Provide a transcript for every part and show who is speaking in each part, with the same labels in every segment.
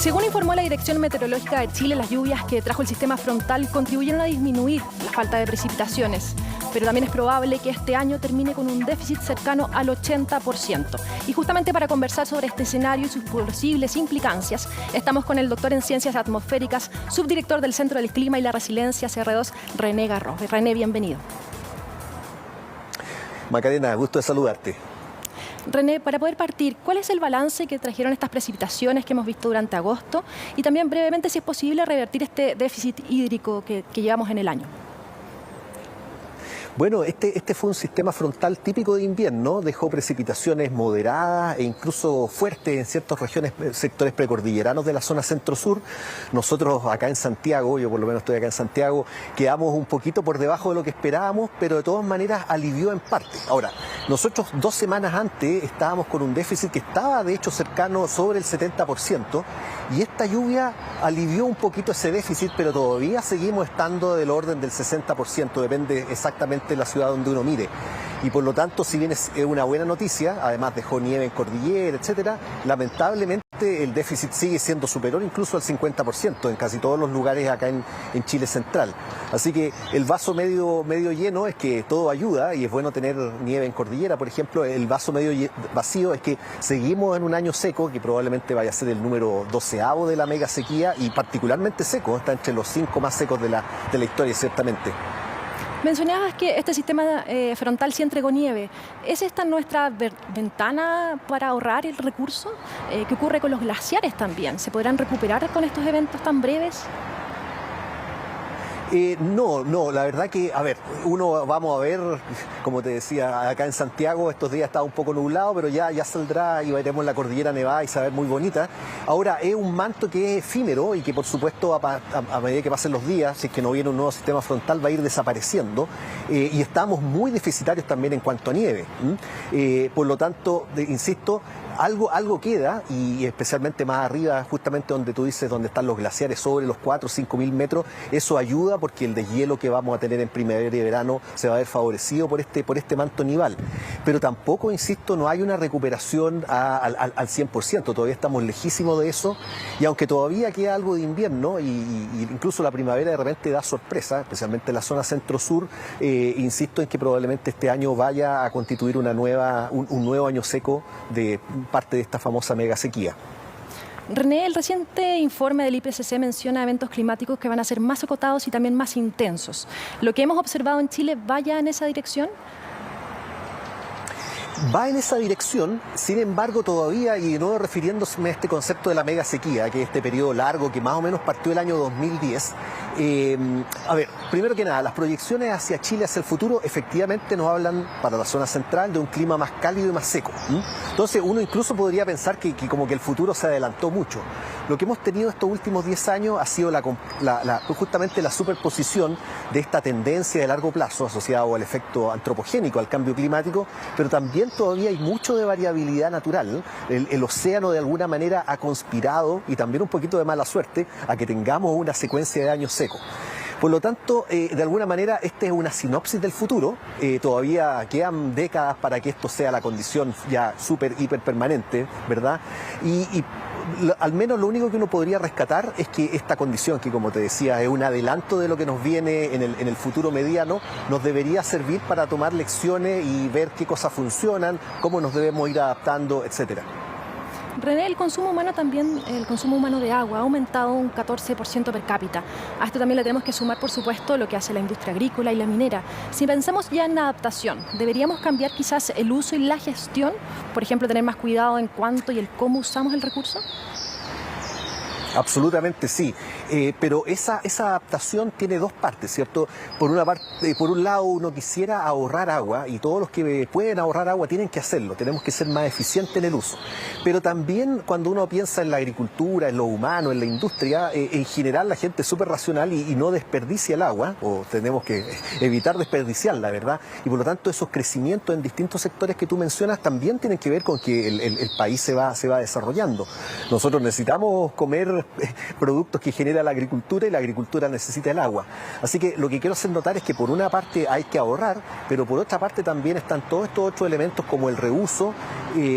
Speaker 1: Según informó la Dirección Meteorológica de Chile, las lluvias que trajo el sistema frontal contribuyeron a disminuir la falta de precipitaciones, pero también es probable que este año termine con un déficit cercano al 80%. Y justamente para conversar sobre este escenario y sus posibles implicancias, estamos con el doctor en Ciencias Atmosféricas, subdirector del Centro del Clima y la Resiliencia CR2, René Garros. René, bienvenido.
Speaker 2: Macarena, gusto de saludarte.
Speaker 1: René, para poder partir, ¿cuál es el balance que trajeron estas precipitaciones que hemos visto durante agosto? Y también brevemente, si es posible, revertir este déficit hídrico que llevamos en el año.
Speaker 2: Bueno, este fue un sistema frontal típico de invierno, dejó precipitaciones moderadas e incluso fuertes en ciertas regiones, sectores precordilleranos de la zona centro-sur. Nosotros acá en Santiago, yo por lo menos estoy acá en Santiago, quedamos un poquito por debajo de lo que esperábamos, pero de todas maneras alivió en parte. Ahora, nosotros 2 semanas antes estábamos con un déficit que estaba de hecho cercano sobre el 70%, y esta lluvia alivió un poquito ese déficit, pero todavía seguimos estando del orden del 60%, depende exactamente de la ciudad donde uno mire. Y por lo tanto, si bien es una buena noticia, además dejó nieve en cordillera, etcétera, lamentablemente el déficit sigue siendo superior incluso al 50% en casi todos los lugares acá en Chile central. Así que el vaso medio lleno es que todo ayuda y es bueno tener nieve en cordillera, por ejemplo. El vaso medio vacío es que seguimos en un año seco, que probablemente vaya a ser el número 12º de la mega sequía, y particularmente seco, está entre los 5 más secos de la historia, ciertamente.
Speaker 1: Mencionabas que este sistema frontal sí entregó nieve. ¿Es esta nuestra ventana para ahorrar el recurso? ¿Qué ocurre con los glaciares también? ¿Se podrán recuperar con estos eventos tan breves?
Speaker 2: No, la verdad que, a ver, vamos a ver, como te decía, acá en Santiago estos días está un poco nublado, pero ya saldrá y veremos la cordillera nevada y se va a ver muy bonita. Ahora, es un manto que es efímero y que por supuesto a medida que pasen los días, si es que no viene un nuevo sistema frontal, va a ir desapareciendo, y estamos muy deficitarios también en cuanto a nieve. Por lo tanto, insisto, algo queda, y especialmente más arriba, justamente donde tú dices, donde están los glaciares sobre los 4 o 5 mil metros, eso ayuda porque el deshielo que vamos a tener en primavera y verano se va a ver favorecido por este manto nival. Pero tampoco, insisto, no hay una recuperación al 100%, todavía estamos lejísimos de eso, y aunque todavía queda algo de invierno, y incluso la primavera de repente da sorpresa, especialmente en la zona centro-sur, insisto en que probablemente este año vaya a constituir un nuevo año seco de parte de esta famosa mega sequía.
Speaker 1: René, el reciente informe del IPCC menciona eventos climáticos que van a ser más acotados y también más intensos. ¿Lo que hemos observado en Chile va ya en esa dirección?
Speaker 2: Va en esa dirección, sin embargo todavía, y de nuevo refiriéndome a este concepto de la mega sequía, que es este periodo largo que más o menos partió el año 2010, a ver, primero que nada, las proyecciones hacia Chile, hacia el futuro, efectivamente nos hablan para la zona central de un clima más cálido y más seco. Entonces uno incluso podría pensar que como que el futuro se adelantó mucho. Lo que hemos tenido estos últimos 10 años ha sido justamente la superposición de esta tendencia de largo plazo asociada al efecto antropogénico, al cambio climático, pero también todavía hay mucho de variabilidad natural. El océano de alguna manera ha conspirado, y también un poquito de mala suerte, a que tengamos una secuencia de años secos. Por lo tanto, de alguna manera, esta es una sinopsis del futuro. Todavía quedan décadas para que esto sea la condición ya súper, hiper permanente, ¿verdad? Y al menos lo único que uno podría rescatar es que esta condición, que como te decía es un adelanto de lo que nos viene en el futuro mediano, nos debería servir para tomar lecciones y ver qué cosas funcionan, cómo nos debemos ir adaptando, etcétera.
Speaker 1: René, el consumo humano de agua ha aumentado un 14% per cápita. A esto también le tenemos que sumar, por supuesto, lo que hace la industria agrícola y la minera. Si pensamos ya en adaptación, ¿deberíamos cambiar quizás el uso y la gestión? Por ejemplo, tener más cuidado en cuánto y el cómo usamos el recurso.
Speaker 2: Absolutamente sí, pero esa adaptación tiene dos partes, ¿cierto? Por un lado uno quisiera ahorrar agua, y todos los que pueden ahorrar agua tienen que hacerlo, tenemos que ser más eficientes en el uso. Pero también cuando uno piensa en la agricultura, en lo humano, en la industria, en general la gente es súper racional y no desperdicia el agua, o tenemos que evitar desperdiciarla, ¿verdad? Y por lo tanto esos crecimientos en distintos sectores que tú mencionas también tienen que ver con que el país se va desarrollando. Nosotros necesitamos comer productos que genera la agricultura y la agricultura necesita el agua. Así que lo que quiero hacer notar es que por una parte hay que ahorrar, pero por otra parte también están todos estos otros elementos como el reuso,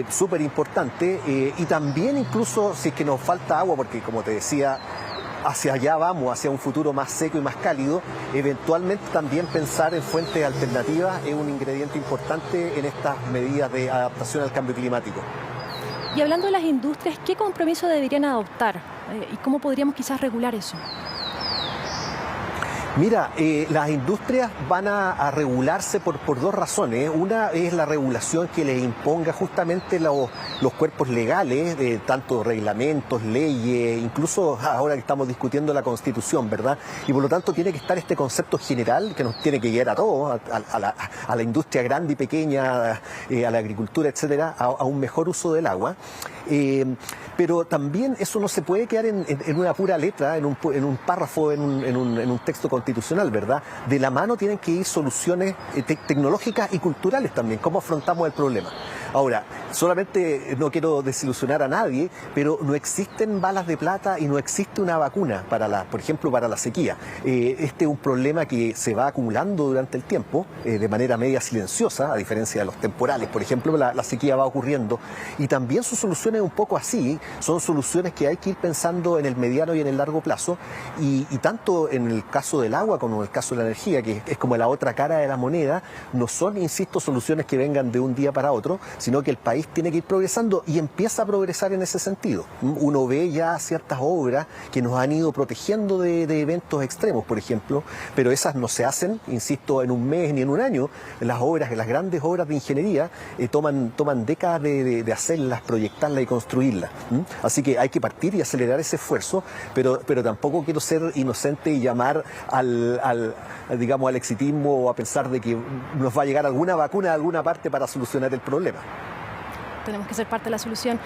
Speaker 2: súper importante, y también incluso si es que nos falta agua, porque como te decía, hacia allá vamos, hacia un futuro más seco y más cálido, eventualmente también pensar en fuentes alternativas es un ingrediente importante en estas medidas de adaptación al cambio climático.
Speaker 1: Y hablando de las industrias, ¿qué compromiso deberían adoptar? ¿Y cómo podríamos quizás regular eso?
Speaker 2: Mira, las industrias van a regularse por dos razones. Una es la regulación que les imponga justamente los cuerpos legales, tanto reglamentos, leyes, incluso ahora que estamos discutiendo la Constitución, ¿verdad? Y por lo tanto tiene que estar este concepto general que nos tiene que guiar a todos, a la industria grande y pequeña, a la agricultura, etcétera, a un mejor uso del agua. Pero también eso no se puede quedar en una pura letra, en un párrafo, en un texto constitucional, ¿verdad? De la mano tienen que ir soluciones tecnológicas y culturales también, cómo afrontamos el problema. Ahora, solamente no quiero desilusionar a nadie, pero no existen balas de plata y no existe una vacuna por ejemplo, para la sequía. Este es un problema que se va acumulando durante el tiempo, de manera media silenciosa, a diferencia de los temporales. Por ejemplo, la sequía va ocurriendo y también su solución es un poco así, son soluciones que hay que ir pensando en el mediano y en el largo plazo y tanto en el caso del agua como en el caso de la energía, que es como la otra cara de la moneda, no son, insisto, soluciones que vengan de un día para otro, sino que el país tiene que ir progresando y empieza a progresar en ese sentido. Uno ve ya ciertas obras que nos han ido protegiendo de eventos extremos, por ejemplo, pero esas no se hacen, insisto, en un mes ni en un año. Las grandes obras de ingeniería toman décadas de hacerlas, proyectarlas y construirlas. Así que hay que partir y acelerar ese esfuerzo, pero tampoco quiero ser inocente y llamar digamos, al exitismo o a pensar de que nos va a llegar alguna vacuna de alguna parte para solucionar el problema.
Speaker 1: Tenemos que ser parte de la solución.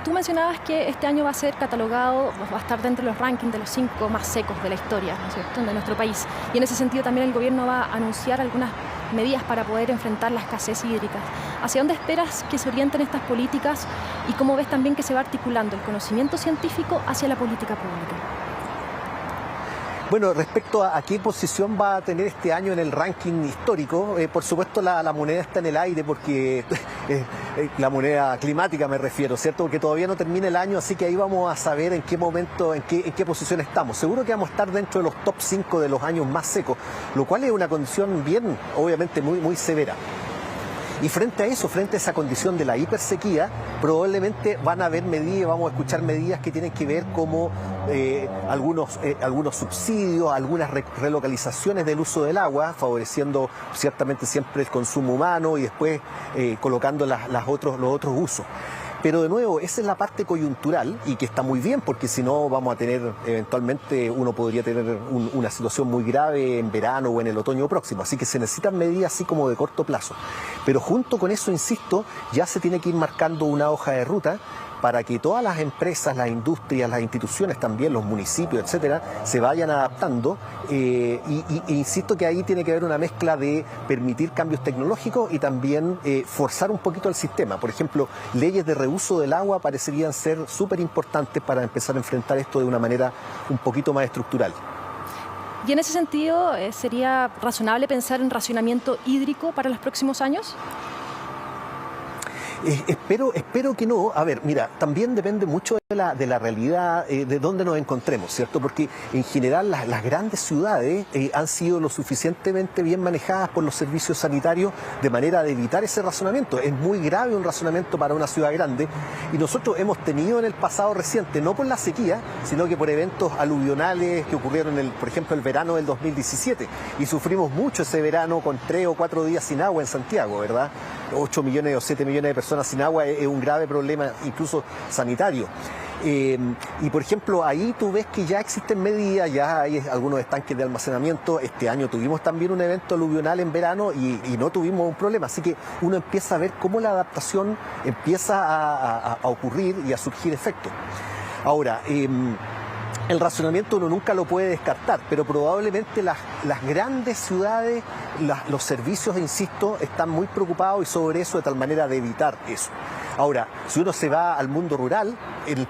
Speaker 1: Tú mencionabas que este año va a ser catalogado, va a estar dentro de los rankings de los 5 más secos de la historia, ¿no es cierto?, de nuestro país. Y en ese sentido también el gobierno va a anunciar algunas medidas para poder enfrentar la escasez hídrica. ¿Hacia dónde esperas que se orienten estas políticas y cómo ves también que se va articulando el conocimiento científico hacia la política pública?
Speaker 2: Bueno, respecto a qué posición va a tener este año en el ranking histórico, por supuesto la moneda está en el aire porque la moneda climática me refiero, ¿cierto? Porque todavía no termina el año, así que ahí vamos a saber en qué momento, en qué posición estamos. Seguro que vamos a estar dentro de los top 5 de los años más secos, lo cual es una condición bien, obviamente muy, muy severa. Y frente a eso, frente a esa condición de la hipersequía, probablemente van a haber medidas, vamos a escuchar medidas que tienen que ver como algunos subsidios, algunas relocalizaciones del uso del agua, favoreciendo ciertamente siempre el consumo humano y después colocando los otros usos. Pero de nuevo, esa es la parte coyuntural y que está muy bien porque si no vamos a tener, eventualmente uno podría tener una situación muy grave en verano o en el otoño próximo. Así que se necesitan medidas así como de corto plazo. Pero junto con eso, insisto, ya se tiene que ir marcando una hoja de ruta para que todas las empresas, las industrias, las instituciones también, los municipios, etcétera, se vayan adaptando. Insisto que ahí tiene que haber una mezcla de permitir cambios tecnológicos y también forzar un poquito el sistema. Por ejemplo, leyes de reuso del agua parecerían ser súper importantes para empezar a enfrentar esto de una manera un poquito más estructural.
Speaker 1: Y en ese sentido, ¿sería razonable pensar en racionamiento hídrico para los próximos años?
Speaker 2: Espero que no. A ver, mira, también depende mucho de la realidad, de dónde nos encontremos, ¿cierto? Porque en general las grandes ciudades han sido lo suficientemente bien manejadas por los servicios sanitarios de manera de evitar ese razonamiento. Es muy grave un razonamiento para una ciudad grande y nosotros hemos tenido en el pasado reciente, no por la sequía, sino que por eventos aluvionales que ocurrieron, por ejemplo, el verano del 2017 y sufrimos mucho ese verano con 3 o 4 días sin agua en Santiago, ¿verdad? 8 millones o 7 millones de personas sin agua es un grave problema incluso sanitario. Y por ejemplo, ahí tú ves que ya existen medidas, ya hay algunos estanques de almacenamiento. Este año tuvimos también un evento aluvional en verano y no tuvimos un problema. Así que uno empieza a ver cómo la adaptación empieza a ocurrir y a surgir efectos. Ahora, el racionamiento uno nunca lo puede descartar, pero probablemente las grandes ciudades, los servicios, insisto, están muy preocupados y sobre eso de tal manera de evitar eso. Ahora, si uno se va al mundo rural,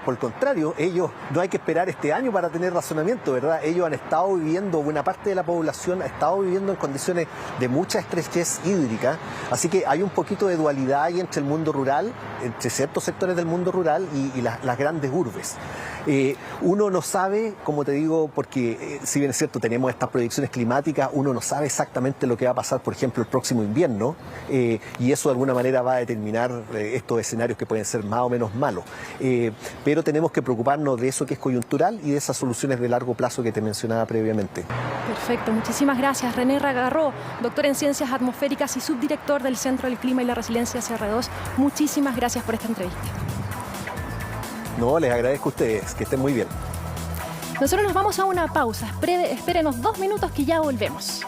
Speaker 2: por el contrario, ellos no hay que esperar este año para tener razonamiento, ¿verdad? Ellos han estado viviendo, buena parte de la población ha estado viviendo en condiciones de mucha estrechez hídrica, así que hay un poquito de dualidad ahí entre el mundo rural, entre ciertos sectores del mundo rural y las grandes urbes. Uno no sabe, como te digo, porque si bien es cierto, tenemos estas proyecciones climáticas, uno no sabe exactamente lo que va a pasar, por ejemplo, el próximo invierno, y eso de alguna manera va a determinar estos escenarios que pueden ser más o menos malos. Pero tenemos que preocuparnos de eso que es coyuntural y de esas soluciones de largo plazo que te mencionaba previamente.
Speaker 1: Perfecto, muchísimas gracias. René Ragarro, doctor en Ciencias Atmosféricas y subdirector del Centro del Clima y la Resiliencia CR2, muchísimas gracias por esta entrevista.
Speaker 2: No, les agradezco a ustedes, que estén muy bien.
Speaker 1: Nosotros nos vamos a una pausa. Espérenos 2 minutos que ya volvemos.